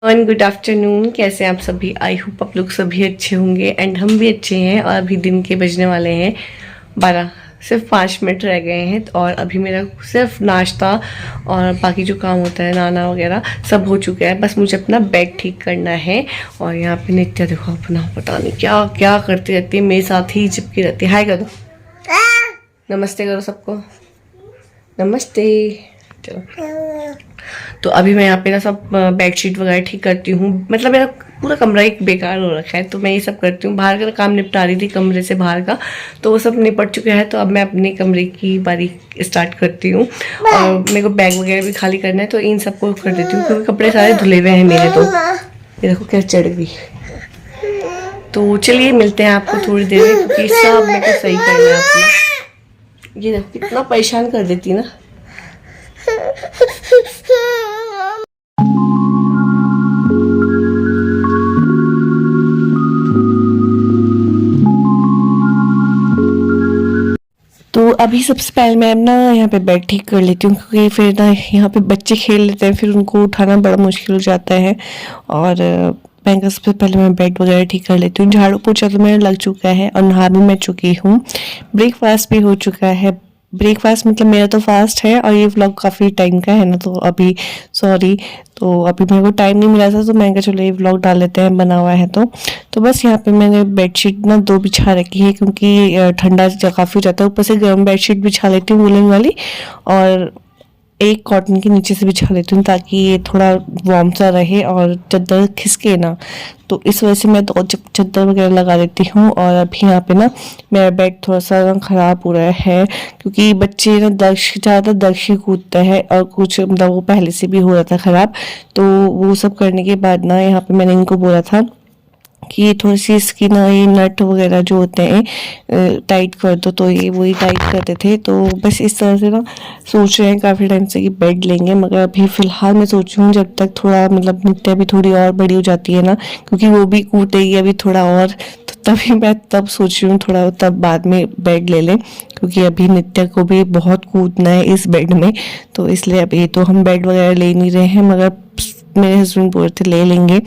One good afternoon. कैसे हैं आप सभी? आई होप आप लोग सभी अच्छे होंगे एंड हम भी अच्छे हैं। और अभी दिन के बजने वाले हैं 12, सिर्फ 5 मिनट रह गए हैं। और अभी मेरा सिर्फ नाश्ता और बाकी जो काम होता है नाना वगैरह सब हो चुका है। बस मुझे अपना बैग ठीक करना है। और यहाँ पे नित्या देखो अपना पता नहीं क्या क्या करती रहती है, मेरे साथ ही चिपकी रहती है। हाय कर दो, नमस्ते करो सबको, नमस्ते। चलो, तो अभी मैं यहाँ पे ना सब बेडशीट वगैरह ठीक करती हूँ। मतलब मेरा पूरा कमरा एक बेकार हो रखा है, तो मैं ये सब करती हूँ। बाहर का काम निपटा रही थी कमरे से बाहर का, तो वो सब निपट चुका है। तो अब मैं अपने कमरे की बारी स्टार्ट करती हूँ। और मेरे को बैग वगैरह भी खाली करना है, तो इन सबको कर देती हूँ क्योंकि कपड़े सारे धुले हुए हैं मेरे। तो ये देखो क्या चढ़ गई। तो चलिए मिलते हैं आपको थोड़ी देर में, क्योंकि सब मेरे को सही करना है अपना। ये देखो कितना परेशान कर देती ना। तो अभी सबसे पहले मैं ना यहाँ पे बेड ठीक कर लेती हूँ, क्योंकि फिर ना यहाँ पे बच्चे खेल लेते हैं, फिर उनको उठाना बड़ा मुश्किल हो जाता है। और मैं सबसे पहले मैं बेड वगैरह ठीक कर लेती हूँ। झाड़ू पोछा तो मेरा लग चुका है और नहा भी मैं चुकी हूँ। ब्रेकफास्ट भी हो चुका है। ब्रेकफास्ट मतलब मेरा तो फास्ट है और ये व्लॉग काफ़ी टाइम का है ना, तो अभी सॉरी, तो अभी मेरे को टाइम नहीं मिला था, तो मैंने कहा चलो ये व्लॉग डाल लेते हैं, बना हुआ है। तो बस यहाँ पे मैंने बेडशीट ना 2 बिछा रखी है, क्योंकि ठंडा काफ़ी हो जाता है। ऊपर से गर्म बेडशीट बिछा लेती हूँ वुलन वाली, और एक कॉटन के नीचे से बिछा लेती हूँ, ताकि ये थोड़ा वार्म सा रहे और चादर खिसके ना। तो इस वजह से मैं 2 चादर वगैरह लगा देती हूँ। और अभी यहाँ पे ना मेरा बेड थोड़ा सा ख़राब हो रहा है, क्योंकि बच्चे ना दक्ष ज़्यादा दक्ष ही कूदता है, और कुछ मतलब वो पहले से भी हो रहा था ख़राब। तो वो सब करने के बाद ना यहाँ पे मैंने इनको बोला था कि थोड़ी सी इसकी ना ये नट वगैरह जो होते हैं टाइट कर दो, तो ये वही टाइट करते थे। तो बस इस तरह से ना सोच रहे हैं काफ़ी टाइम से कि बेड लेंगे, मगर अभी फ़िलहाल मैं सोच रही हूँ जब तक थोड़ा मतलब नित्या भी थोड़ी और बड़ी हो जाती है ना, क्योंकि वो भी कूदेगी अभी थोड़ा और, तो तभी मैं तब सोच रही हूँ थोड़ा तब बाद में बेड ले लें, क्योंकि अभी नित्या को भी बहुत कूदना है इस बेड में। तो इसलिए अभी तो हम बेड वगैरह ले नहीं रहे हैं, मगर मेरे हस्बैंड बोल रहे थे ले लेंगे,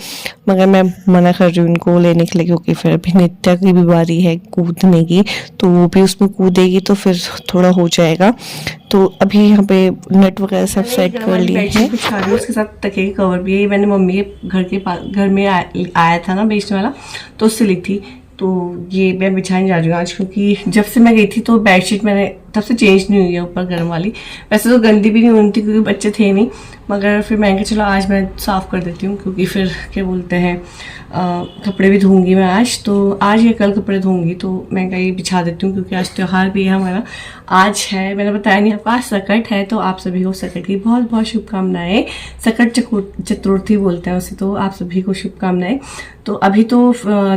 मगर मैं मना कर रही हूँ उनको लेने के लिए, क्योंकि फिर अभी नित्या की भी बारी है कूदने की, तो वो भी उसमें कूदेगी तो फिर थोड़ा हो जाएगा। तो अभी यहाँ पे नेट वगैरह सब सेट कर लिए हैं। उसके साथ तकिए की कवर भी है, मैंने मम्मी के घर के पास घर में आया था ना बेचने वाला, तो उससे ली थी। तो ये मैं बिछाने जा रही हूँ आज, क्योंकि जब से मैं गई थी तो बेडशीट मैंने तब से चेंज नहीं हुई है ऊपर गर्म वाली। वैसे तो गंदी भी नहीं होनी थी क्योंकि बच्चे थे नहीं, मगर फिर मैंने कहा चलो आज मैं साफ़ कर देती हूँ, क्योंकि फिर क्या बोलते हैं कपड़े भी धोऊंगी मैं आज, तो आज या कल कपड़े धोऊंगी। तो मैं कहा ये बिछा देती हूँ, क्योंकि आज त्यौहार भी है हमारा। आज है, मैंने बताया नहीं आपको, आज सकट है, तो आप सभी को सकट की बहुत बहुत शुभकामनाएं। सकट चतुर्थी बोलते हैं उसे, तो आप सभी को शुभकामनाएं। तो अभी तो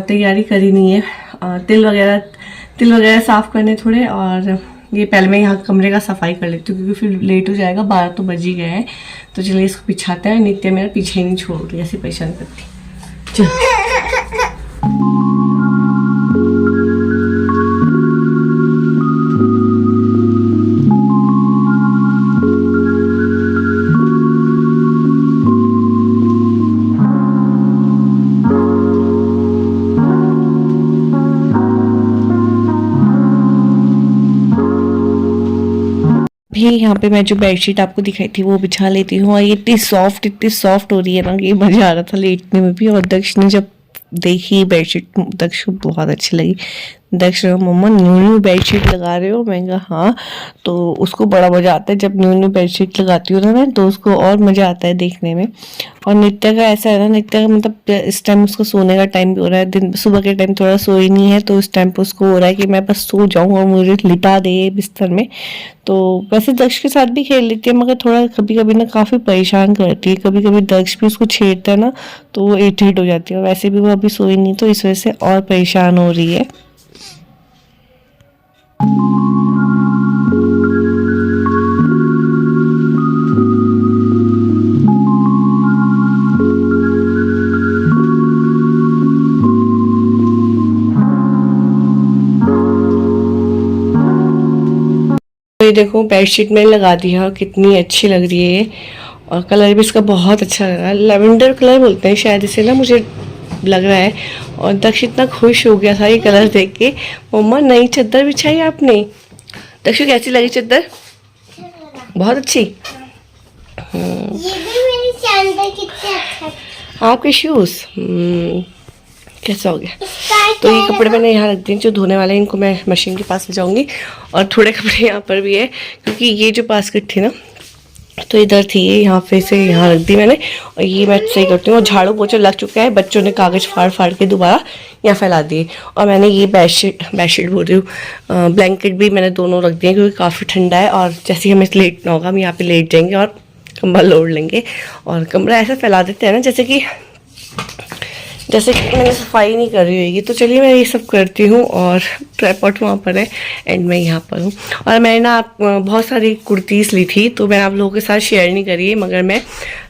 तैयारी करी नहीं है, तिल वगैरह साफ़ करने थोड़े, और ये पहले मैं यहाँ कमरे का सफाई कर लेती हूँ, क्योंकि फिर लेट हो जाएगा, 12 तो बज ही गए हैं। तो चलिए इसको बिछाते हैं। नित्य मेरा पीछे ही नहीं छोड़ रही, ऐसी परेशान करती। चलो भी यहाँ पे मैं जो बेडशीट आपको दिखाई थी वो बिछा लेती हूँ। और ये इतनी सॉफ्ट हो रही है ना कि मजा आ रहा था लेटने में भी। और दक्ष ने जब देखी बेडशीट, दक्ष को बहुत अच्छी लगी। दक्ष मम्मा न्यू बेडशीट लगा रहे हो? मैं कहा हाँ। तो उसको बड़ा मजा आता है जब न्यू बेडशीट लगाती हूँ ना मैं, तो उसको और मजा आता है देखने में। और नित्या का ऐसा है ना, नित्या का मतलब इस टाइम उसको सोने का टाइम भी हो रहा है। दिन सुबह के टाइम थोड़ा सोई नहीं है, तो इस टाइम पे उसको हो रहा है कि मैं बस सो जाऊँ और मुझे लिटा दे बिस्तर में। तो वैसे दक्ष के साथ भी खेल लेती है, मगर थोड़ा कभी कभी ना काफ़ी परेशान करती है। कभी कभी दक्ष भी उसको छेड़ता है ना, तो वो इरिटेट हो जाती है। वैसे भी वो अभी सोई नहीं, तो इस वजह से और परेशान हो रही है। ये देखो बेडशीट मैंने लगा दी है और कितनी अच्छी लग रही है ये। और कलर भी इसका बहुत अच्छा लग रहा है, लेवेंडर कलर बोलते हैं शायद इसे ना, मुझे लग रहा है। और दक्ष इतना खुश हो गया था ये कलर देख के। मम्मा नई चादर बिछाई आपने। दक्ष कैसी लगी चादर? बहुत अच्छी। ये भी मेरी सैंडल कितने अच्छा। आपके शूज कैसा हो गया? इसका तो ये कपड़े मैंने यहाँ रख दिए जो धोने वाले हैं, इनको मैं मशीन के पास ले जाऊंगी। और थोड़े कपड़े यहाँ पर भी है, क्योंकि ये जो बास्केट थी ना, तो इधर थी ये, यहाँ पे से यहाँ रख दी मैंने। और ये मैं सही करती हूँ। और झाड़ू पोछा लग चुका है, बच्चों ने कागज़ फाड़ फाड़ के दोबारा यहाँ फैला दिए। और मैंने ये बेडशीट बोल रही हूँ, ब्लैंकेट भी मैंने दोनों रख दिए, क्योंकि काफ़ी ठंडा है। और जैसे ही हमें लेटना होगा हम यहाँ पे लेट जाएंगे और कंबल ओढ़ लेंगे। और कमरा ऐसा फैला देते हैं ना जैसे कि मैंने सफाई नहीं कर रही होगी। तो चलिए मैं ये सब करती हूँ। और ट्राइपॉड वहाँ पर है एंड मैं यहाँ पर हूँ। और मैंने ना बहुत सारी कुर्तीज़ ली थी, तो मैंने आप लोगों के साथ शेयर नहीं करी है, मगर मैं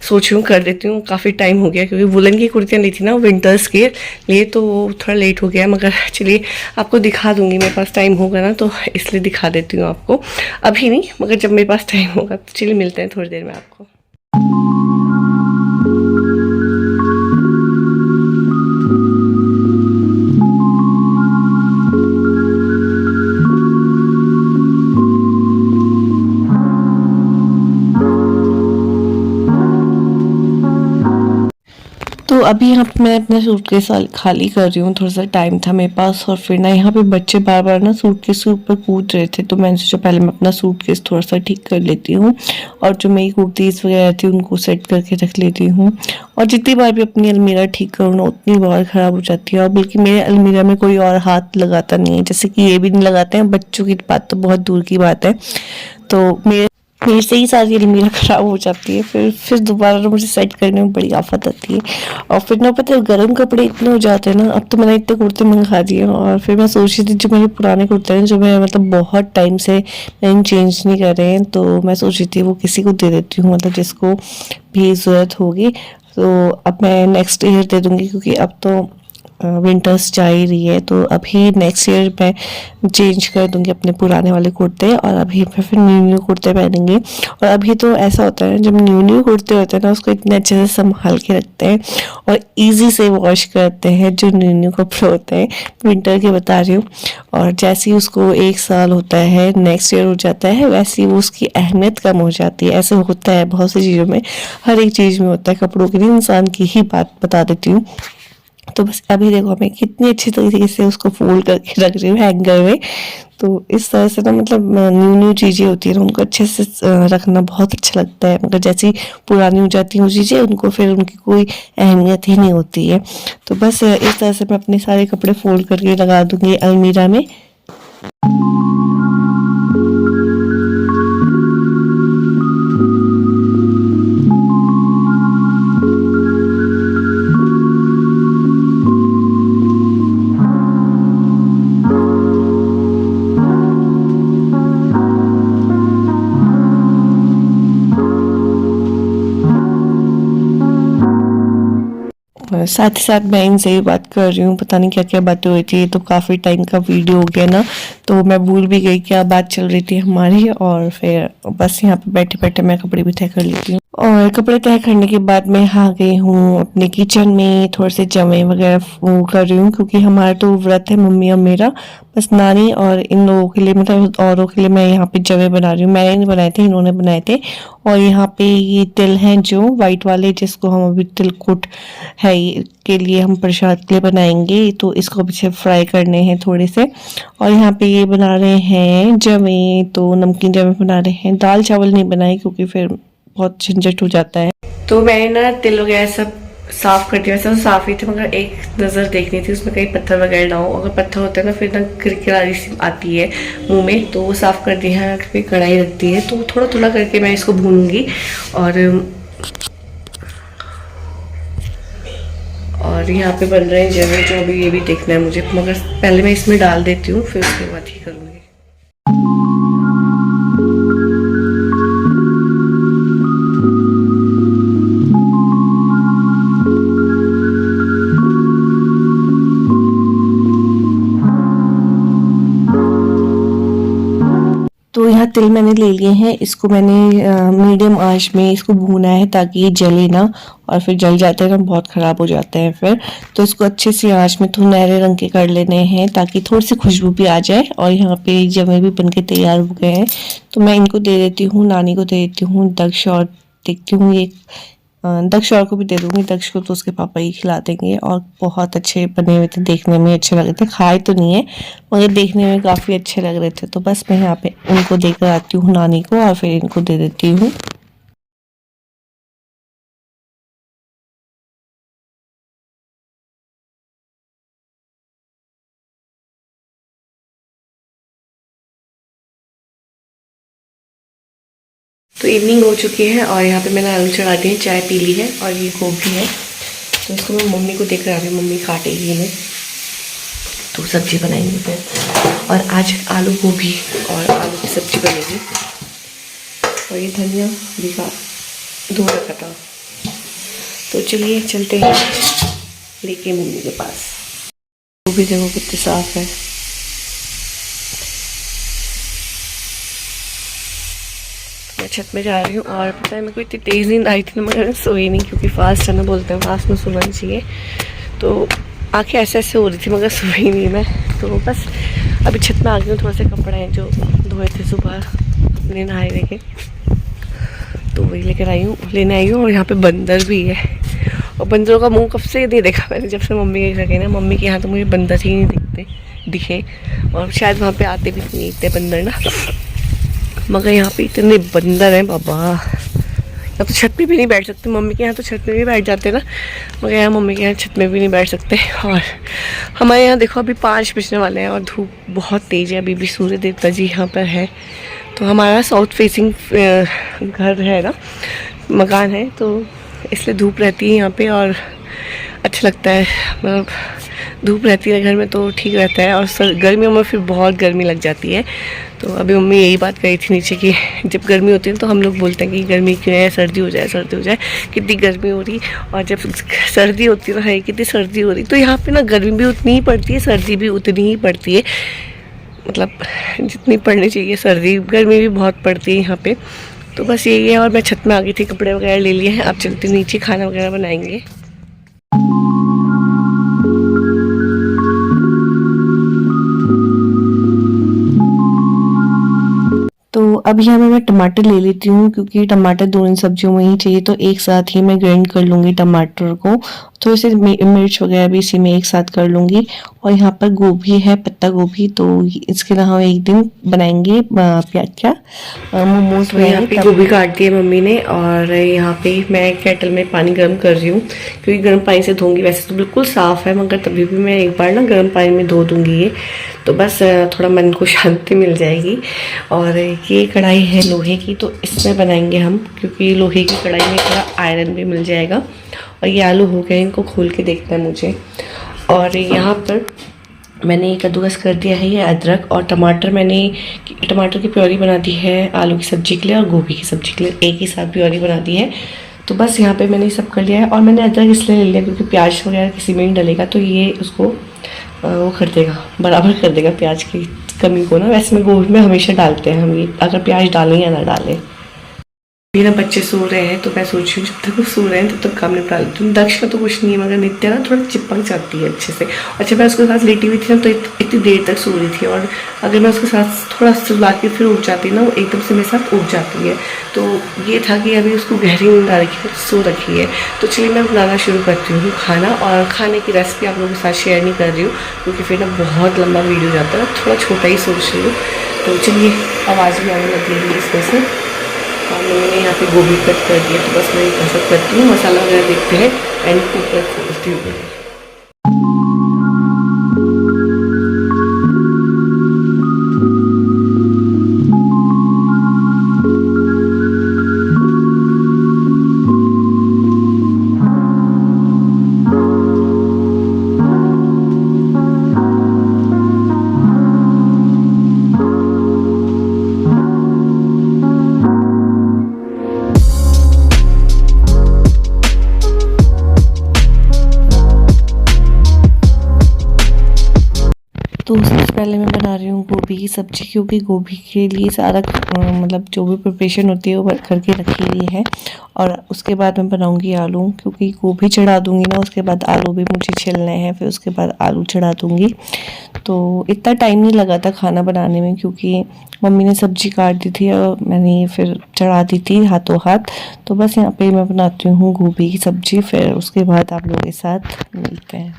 सोच रही हूँ कर देती हूँ। काफ़ी टाइम हो गया, क्योंकि वुलन की कुर्तियाँ ली थी ना विंटर्स के लिए, तो वो थोड़ा लेट हो गया। मगर चलिए आपको दिखा दूँगी, मेरे पास टाइम होगा ना, तो इसलिए दिखा देती हूँ आपको। अभी नहीं, मगर जब मेरे पास टाइम होगा। तो चलिए मिलते हैं थोड़ी देर में आपको। तो अभी यहाँ पे मैं अपना सूटकेस खाली कर रही हूँ, थोड़ा सा टाइम था मेरे पास। और फिर ना यहाँ पे बच्चे बार बार ना सूटकेस के ऊपर कूद रहे थे, तो मैंने सोचा पहले मैं अपना सूटकेस थोड़ा सा ठीक कर लेती हूँ। और जो मेरी कुर्तीज़ वगैरह थी उनको सेट करके रख लेती हूँ। और जितनी बार भी अपनी अलमीरा ठीक करूँ ना, उतनी बार ख़राब हो जाती है। और बल्कि मेरे अलमीरा में कोई और हाथ लगाता नहीं है, जैसे कि ये भी नहीं लगाते हैं। बच्चों की बात तो बहुत दूर की बात है। तो मेरे से ही सारी अलमीरा ख़राब हो जाती है। फिर दोबारा मुझे सेट करने में बड़ी आफत आती है। और फिर ना पता है गर्म कपड़े इतने हो जाते हैं ना। अब तो मैंने इतने कुर्ते मंगा दिए। और फिर मैं सोच रही थी जो मेरे पुराने कुर्ते हैं, जो मैं मतलब बहुत टाइम से मैंने चेंज नहीं कर रहे हैं, तो मैं सोच रही थी वो किसी को दे देती हूँ, मतलब जिसको भी ज़रूरत होगी। तो अब मैं नेक्स्ट ईयर दे दूँगी, क्योंकि अब तो विंटर्स जा ही रही है। तो अभी नेक्स्ट ईयर मैं चेंज कर दूंगी अपने पुराने वाले कुर्ते, और अभी फिर न्यू कुर्ते पहनेंगे। और अभी तो ऐसा होता है जब न्यू कुर्ते होते हैं ना, उसको इतने अच्छे से संभाल के रखते हैं और इजी से वॉश करते हैं, जो न्यू कपड़े होते हैं, विंटर के बता रही हूँ। और जैसे ही उसको 1 साल होता है, नेक्स्ट ईयर हो जाता है, वैसे ही वो उसकी अहमियत कम हो जाती है। ऐसे होता है बहुत सी चीज़ों में, हर एक चीज़ में होता है। कपड़ों के लिए इंसान की ही बात बता देती हूँ। तो बस अभी देखो मैं कितनी अच्छी तरीके से उसको फोल्ड करके रख रही हूँ हैंगर में। तो इस तरह से ना, मतलब न्यू चीज़ें होती है ना, उनको अच्छे से रखना बहुत अच्छा लगता है। मगर जैसी पुरानी हो जाती हैं वो चीज़ें, उनको फिर उनकी कोई अहमियत ही नहीं होती है। तो बस इस तरह से मैं अपने सारे कपड़े फोल्ड करके लगा दूँगी अलमीरा में। साथ ही साथ मैं इनसे भी बात कर रही हूँ, पता नहीं क्या क्या बातें हुई थी। तो काफ़ी टाइम का वीडियो हो गया ना, तो मैं भूल भी गई क्या बात चल रही थी हमारी। और फिर बस यहाँ पे बैठे बैठे मैं कपड़े भी तय कर लेती हूँ। और कपड़े तय करने के बाद मैं आ गई हूँ अपने किचन में, थोड़े से जमे वगैरह वो कर रही हूँ, क्योंकि हमारा तो व्रत है, मम्मी और मेरा। बस नानी और इन लोगों के लिए, मतलब औरों के लिए मैं यहाँ पे जवे बना रही हूँ। मैंने नहीं बनाए थे, इन्होंने बनाए थे। और यहाँ पे ये तिल हैं जो वाइट वाले, जिसको हम अभी तिलकुट है के लिए हम प्रसाद के लिए बनाएंगे। तो इसको पीछे फ्राई करने हैं थोड़े से। और यहाँ पे ये बना रहे हैं जवे, तो नमकीन जवे बना रहे हैं। दाल चावल नहीं बनाए, क्योंकि फिर बहुत झंझट हो जाता है। तो मैंने ना तिल वगैरह सब साफ कर दिया। वैसे तो साफ ही थे, मगर एक नज़र देखनी थी उसमें कहीं पत्थर वगैरह ना हो। अगर पत्थर होता है ना, फिर ना किरकिरारी सी आती है मुंह में। तो वो साफ कर दिया है। फिर कढ़ाई रख दी है, तो थोड़ा थोड़ा करके मैं इसको भूनूंगी। और यहाँ पे बन रहे हैं जवे, जो अभी ये भी देखना है मुझे, मगर पहले मैं इसमें डाल देती हूँ, फिर उसके बाद ही करूँगी। तो यहाँ तिल मैंने ले लिए हैं, इसको मैंने मीडियम आंच में इसको भूना है ताकि ये जले ना, और फिर जल जाते हैं ना बहुत ख़राब हो जाते हैं फिर। तो इसको अच्छे से आंच में सुनहरे रंग के कर लेने हैं ताकि थोड़ी सी खुशबू भी आ जाए। और यहाँ पे जमे भी बनके तैयार हो गए हैं, तो मैं इनको दे देती हूँ, नानी को दे देती हूँ, दक्ष और देखती हूँ ये दक्ष और को भी दे दूँगी। दक्ष को तो उसके पापा ही खिला देंगे। और बहुत अच्छे बने हुए थे, देखने में अच्छे लग रहे थे, खाए तो नहीं है मगर देखने में काफ़ी अच्छे लग रहे थे। तो बस मैं यहाँ पे उनको देकर आती हूँ नानी को, और फिर इनको दे देती हूँ। तो इवनिंग हो चुकी है और यहाँ पे मैंने आलू चढ़ा दी है, चाय पी ली है, और ये गोभी है तो इसको मैं मम्मी को देकर आ रही हूँ, मम्मी काटेगी इन्हें तो सब्जी बनाएंगे फिर। और आज आलू गोभी और आलू की सब्जी बनेगी। और ये धनिया भी धो रखा था, तो चलिए चलते हैं लेके मम्मी के पास। गोभी देखो कितनी साफ है। मैं छत में जा रही हूँ और पता है मेरे को इतनी तेज़ नींद आई थी ना, मगर सोई नहीं क्योंकि फास्ट है ना, बोलते हैं फास्ट में सोना चाहिए। तो आंखें ऐसे ऐसे हो रही थी मगर सोई नहीं मैं। तो बस अभी छत में आ गई हूँ, थोड़े से कपड़े हैं जो धोए थे सुबह अपने नहाए लेके, तो वही लेकर आई हूँ, लेने आई हूँ। और यहाँ पे बंदर भी है, और बंदरों का मुंह कब से नहीं देखा मैंने, जब से मम्मी के घर गई ना। मम्मी के यहाँ तो मुझे बंदर ही नहीं दिखे, और शायद वहाँ पे आते भी नहीं इतने बंदर ना, मगर यहाँ पे इतने बंदर हैं बाबा। यहाँ तो छत पे भी नहीं बैठ सकते, मम्मी के यहाँ तो छत पे भी बैठ जाते ना, मगर यहाँ मम्मी के यहाँ छत में भी नहीं बैठ सकते। और हमारे यहाँ देखो अभी 5 बजने वाले हैं और धूप बहुत तेज़ है, अभी भी सूर्य देवता जी यहाँ पर है। तो हमारा साउथ फेसिंग घर है ना, मकान है, तो इसलिए धूप रहती है यहाँ पे और अच्छा लगता है। मतलब धूप रहती है घर में तो ठीक रहता है, और गर्मियों में फिर बहुत गर्मी लग जाती है। तो अभी मम्मी यही बात कही थी नीचे कि जब गर्मी होती है तो हम लोग बोलते हैं कि गर्मी क्यों है, सर्दी हो जाए, सर्दी हो जाए, कितनी गर्मी हो रही। और जब सर्दी होती है ना, कितनी सर्दी हो रही। तो यहाँ पे ना गर्मी भी उतनी ही पड़ती है, सर्दी भी उतनी ही पड़ती है, मतलब जितनी पड़नी चाहिए सर्दी, गर्मी भी बहुत पड़ती है यहाँ पे। तो बस यही है। और मैं छत में आ गई थी, कपड़े वगैरह ले लिए हैं, अब चलती नीचे खाना वगैरह बनाएंगे। तो अब यहाँ मैं टमाटर ले लेती हूँ क्योंकि टमाटर दोनों सब्जियों में ही चाहिए, तो एक साथ ही मैं ग्राइंड कर लूँगी टमाटर को। थोड़ी सी मिर्च वगैरह भी इसी में एक साथ कर लूँगी। और यहाँ पर गोभी है, पत्ता गोभी, तो इसके लिए हम एक दिन बनाएंगे क्या मोमोज। तो यहाँ पे गोभी काट दी है मम्मी ने, और यहाँ पे मैं केटल में पानी गर्म कर रही हूँ क्योंकि गर्म पानी से धोंगी। वैसे तो बिल्कुल साफ़ है मगर तभी भी मैं एक बार ना गर्म पानी में धो दूँगी ये, तो बस थोड़ा मन को शांति मिल जाएगी। और ये कढ़ाई है लोहे की, तो इसमें बनाएंगे हम, क्योंकि लोहे की कढ़ाई में थोड़ा आयरन भी मिल जाएगा। और ये आलू हो गए, इनको खोल के देखना है मुझे। और यहाँ पर मैंने कद्दूकस कर दिया है ये अदरक और टमाटर, मैंने टमाटर की प्योरी बना दी है आलू की सब्ज़ी के लिए और गोभी की सब्ज़ी के लिए एक ही साथ प्योरी बना दी है। तो बस यहाँ पे मैंने सब कर लिया है। और मैंने अदरक इसलिए ले लिया क्योंकि प्याज वगैरह किसी में नहीं डलेगा, तो ये उसको वो कर देगा, बराबर कर देगा प्याज की कमी को ना। वैसे में गोभी में हमेशा डालते हैं हम ये, अगर प्याज डालें या ना डालें। अभी ना बच्चे सो रहे हैं, तो मैं सोच रही हूँ जब तक वो सो रहे हैं तब तक काम निपटा लेती हूँ। दक्ष का तो कुछ नहीं है मगर नित्या ना थोड़ा चिपक जाती है अच्छे से। अच्छा मैं उसके साथ लेटी हुई थी ना, तो इतनी देर तक सो रही थी, और अगर मैं उसके साथ थोड़ा सुला के फिर उठ जाती ना, वो एकदम से मेरे साथ उठ जाती है। तो ये था कि अभी उसको गहरी नींद आ रखी है, सो रखी है। तो चलिए मैं बनाना शुरू करती हूँ खाना, और खाने की रेसिपी आप लोगों के साथ शेयर नहीं कर रही हूँ क्योंकि फिर ना बहुत लंबा वीडियो जाता है, थोड़ा छोटा ही सोच रही हूँ। तो चलिए आवाज़ भी आने लगी है इसमें से। और मैंने यहाँ पे गोभी कट कर दिया, तो बस मैं ये सब करती हूँ, मसाला वगैरह देखते हैं एंड कुकर खोलती हूँ। तो सबसे पहले मैं बना रही हूँ गोभी की सब्ज़ी, क्योंकि गोभी के लिए सारा मतलब जो भी प्रिपरेशन होती है वो करके रखी हुई है। और उसके बाद मैं बनाऊँगी आलू, क्योंकि गोभी चढ़ा दूँगी ना, उसके बाद आलू भी मुझे छिलने हैं, फिर उसके बाद आलू चढ़ा दूँगी। तो इतना टाइम नहीं लगा था खाना बनाने में, क्योंकि मम्मी ने सब्ज़ी काट दी थी और मैंने फिर चढ़ा दी थी हाथों हाथ। तो बस यहाँ पे मैं बनाती हूँ गोभी की सब्ज़ी, फिर उसके बाद आप लोगों के साथ मिलते हैं।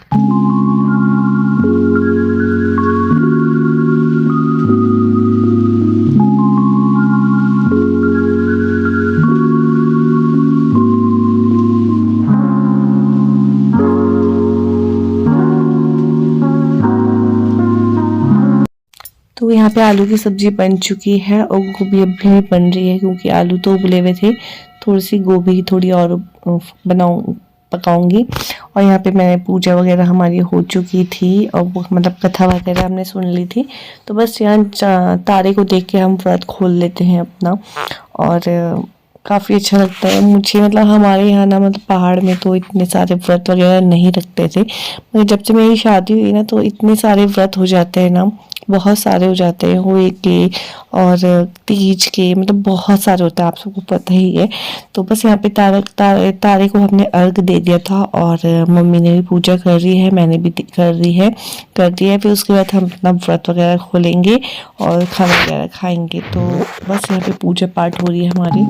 तो यहाँ पे आलू की सब्ज़ी बन चुकी है और गोभी अभी भी बन रही है, क्योंकि आलू तो उबले हुए थे। थोड़ी सी गोभी थोड़ी और पकाऊंगी। और यहाँ पे मैंने पूजा वगैरह हमारी हो चुकी थी और वो मतलब कथा वगैरह हमने सुन ली थी। तो बस यहाँ तारे को देख के हम व्रत खोल लेते हैं अपना, और काफ़ी अच्छा लगता है मुझे। मतलब हमारे यहाँ ना, मतलब पहाड़ में तो इतने सारे व्रत वगैरह नहीं रखते थे, मगर जब से मेरी शादी हुई ना तो इतने सारे व्रत हो जाते हैं ना, बहुत सारे हो जाते हैं, होली के और तीज के, मतलब बहुत सारे होते हैं, आप सबको पता ही है। तो बस यहाँ पे तारे को हमने अर्घ दे दिया था, और मम्मी ने भी पूजा कर रही है, मैंने भी कर दी है। फिर उसके बाद हम अपना व्रत वगैरह खोलेंगे और खाना वगैरह खाएंगे। तो बस यहाँ पे पूजा पाठ हो रही है हमारी।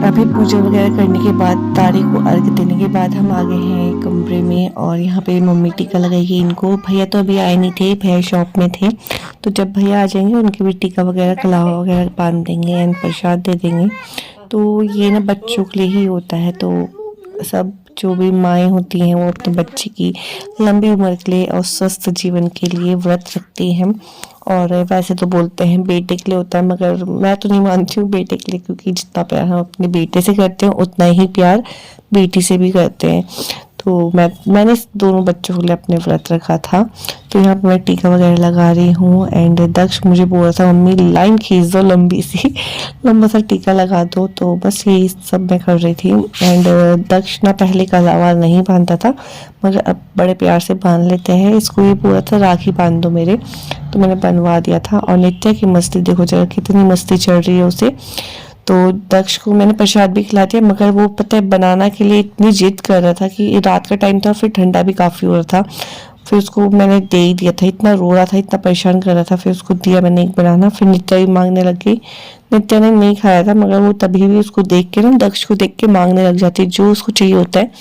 अभी पूजा वगैरह करने के बाद, तारे को अर्घ देने के बाद हम आ गए हैं कमरे में, और यहाँ पे मम्मी टीका लगाएगी इनको। भैया तो अभी आए नहीं थे, भैया शॉप में थे। तो जब भैया आ जाएंगे उनके भी टीका वगैरह कलावा वगैरह बांध देंगे एंड प्रसाद दे देंगे। तो ये ना बच्चों के लिए ही होता है। तो सब जो भी माएँ होती हैं वो अपने बच्चे की लंबी उम्र के लिए और स्वस्थ जीवन के लिए व्रत रखती हैं। और वैसे तो बोलते हैं बेटे के लिए होता है, मगर मैं तो नहीं मानती हूँ बेटे के लिए, क्योंकि जितना प्यार हम अपने बेटे से करते हैं उतना ही प्यार बेटी से भी करते हैं। तो मैंने दोनों बच्चों के लिए अपने व्रत रखा था। तो यहाँ पर मैं टीका वगैरह लगा रही हूँ एंड दक्ष मुझे बोल रहा था मम्मी लाइन खींच दो लंबी सी, लंबा सा टीका लगा दो। तो बस यही सब मैं कर रही थी। एंड दक्ष ना पहले कलावा नहीं बांधता था, मगर अब बड़े प्यार से बांध लेते हैं इसको। ये पूरा था राखी बांध दो मेरे, तो मैंने बनवा दिया था। और नित्या की मस्ती देखो जरा, कितनी मस्ती चल रही है उसे। तो दक्ष को मैंने प्रसाद भी खिला दिया, मगर वो पता है बनाना के लिए इतनी जिद कर रहा था कि रात का टाइम था, फिर ठंडा भी काफ़ी हो रहा था। फिर उसको मैंने दे ही दिया था, इतना रो रहा था, इतना परेशान कर रहा था। फिर उसको दिया मैंने एक बनाना। फिर नित्या भी मांगने लग गई। नित्या ने नहीं खाया था, मगर वो तभी भी उसको देख के ना, दक्ष को देख के मांगने लग जाती है। जो उसको चाहिए होता है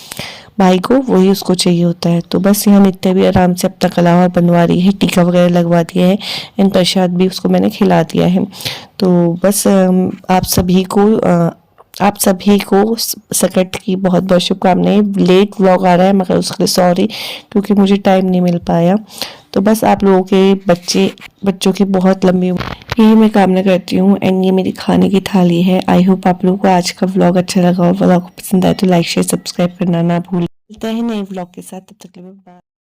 भाई को, वही उसको चाहिए होता है। तो बस यहाँ नित्या भी आराम से अपना कलावा बनवा रही है, टीका वगैरह लगवा दिया है एंड प्रसाद भी उसको मैंने खिला दिया है। तो बस आप सभी को सकट की बहुत बहुत शुभकामनाएं। लेट व्लॉग आ रहा है, मगर उसके लिए सॉरी, क्योंकि मुझे टाइम नहीं मिल पाया। तो बस आप लोगों के बच्चों की बहुत लंबी उम्र यही मैं कामना करती हूँ। एंड ये मेरी खाने की थाली है। आई होप आप लोगों को आज का व्लॉग अच्छा लगा, और व्लॉग पसंद आए तो लाइक शेयर सब्सक्राइब करना ना भूलें। मिलते हैं नए व्लॉग के साथ, तब तक के लिए बाय।